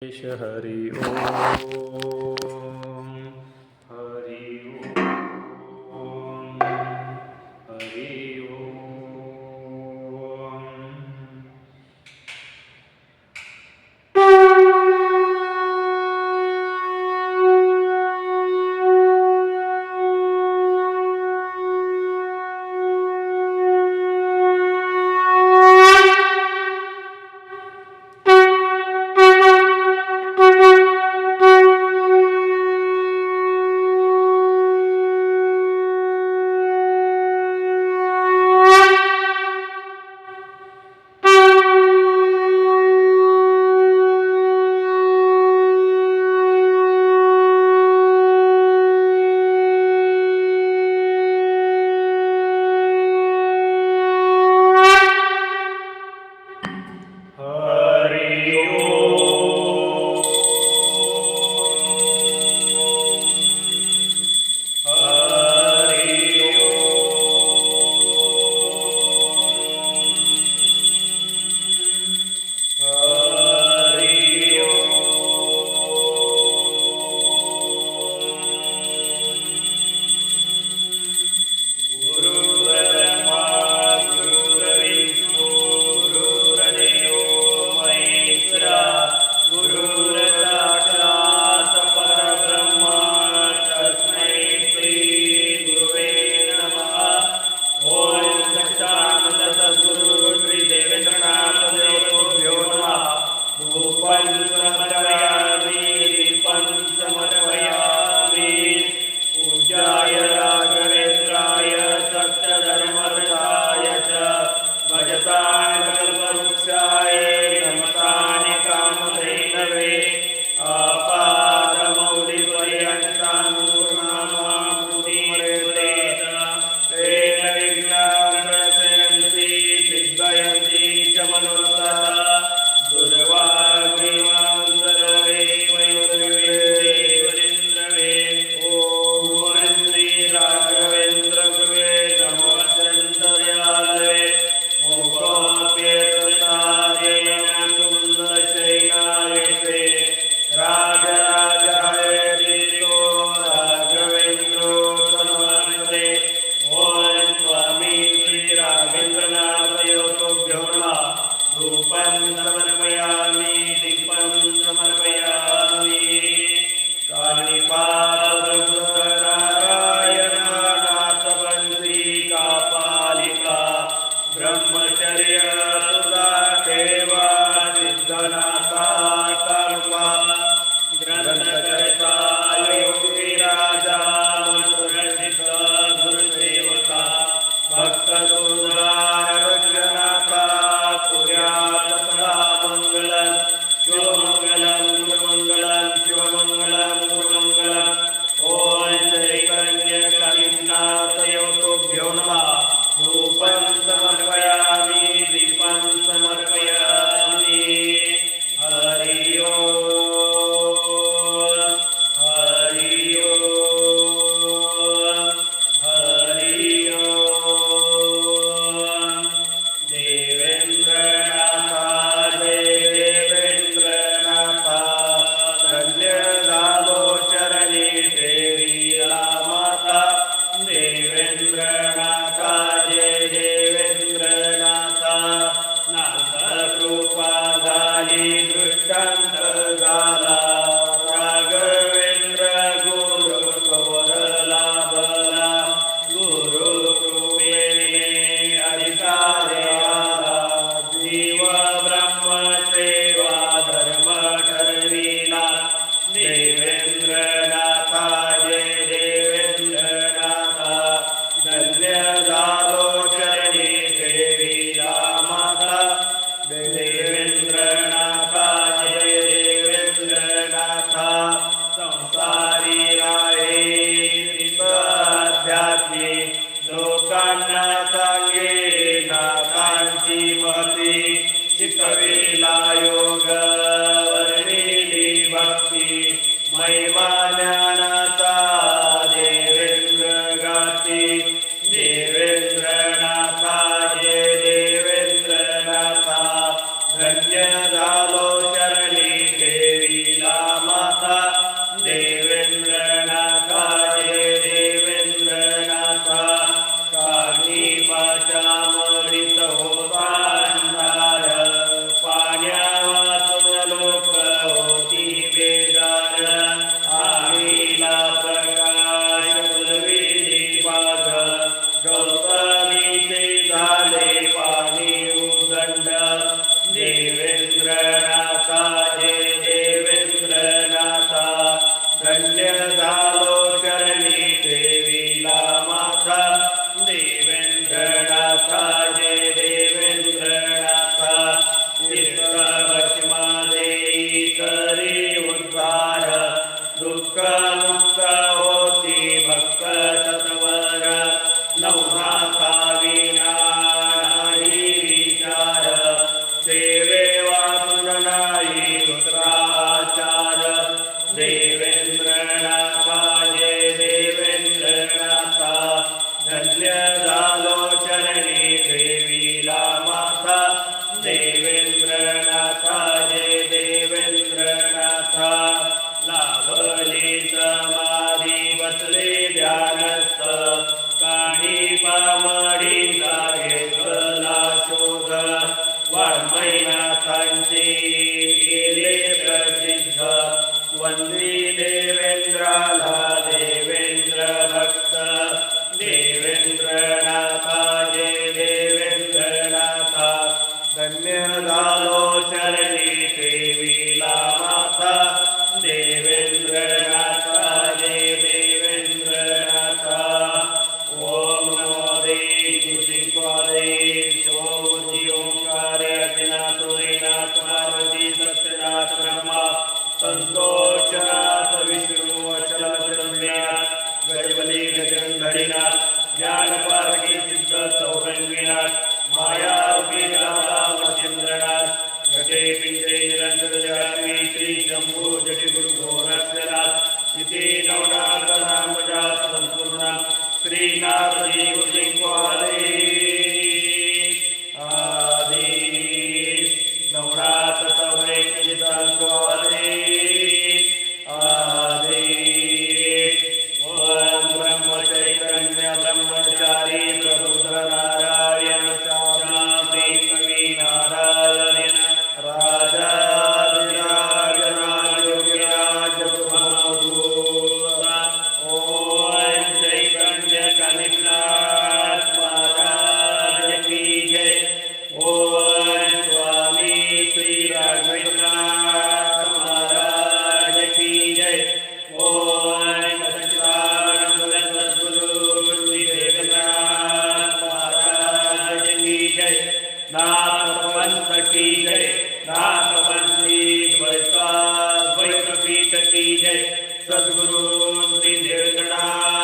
हरि ओम हरि ओम हरि ओम। पूज्याय राघवेन्द्राय सत्यधर्मरताय च भजतां कल्पवृक्षाय नमतां कामधेनवे आपादमौलिपर्यन्तां पूर्णामामृतिमरेते तेन विघ्नाः प्रशयन्ति सिद्धयन्ति च मनोरथाः रूपं समर्पयामि दीपं समर्पयामि कानिपातनारायणनाथपन्थी कापालिका ब्रह्मचर्य सुधा देवा सिद्धनाथा कानुका ग्रंथकर्ता योगिराजा मंत्रसिद्ध गुरुसेवका भक्तसुंदर रक्षनाथा मंगलम शिवमंगलम गुरुमंगलम शिवमंगलम गुरुमंगलम ओम चैतन्य कालीनाथयोतुभ्यो नमः रूपं समर्पयामि दीपं समर्पयामि हरि ओम हरि ओम हरि ओम। ब्रह्मैनाथांचे केले प्रसिद्ध वंदी देवेंद्राला देवेंद्र भक्त देवेंद्रनाथा जय देवेंद्रनाथा धन्य झालो चरणी ठेविला माता देवेंद्रनाथा जय देवेंद्रनाथा ओम नमो देवादे सोमि ओंकारे अजिनाथ हरिनाथ पार्वती सत्यनाथ ब्रह्मा संतोषनाथ विष्णु अचल ब्रह्मनाथ गजबली गजंधरीनाथ ज्ञानपारकी सिद्ध सौरंगीनाथ माया रूपी दाता मच्छिंद्रनाथ गजे पिंजरे निरंतर जात्वी श्री शंभु जटि गुरु गोरक्षनाथ इति नवनाथ नाम जाप संपूर्ण श्रीनाथ जी गुरुवाले आदि नवनाथ सवरेश जितांकोले आदि ओम ब्रह्म चैतन्य ब्रह्मचारी प्रबुद्ध नारायण श्री कवि नारायण राजा राजयोगिराज ओम चैतन्य कनिनाथ महाराज की जय ओम स्वामी श्री राघवेंद्रनाथ महाराज की जय ओम सच्चिदानंद सद्गुरु श्री देवनाथ महाराज की जय नाथ पंथ की जय नाथ पंथी द्वैत पीठ की जय सद्गुरु श्री देवनाथ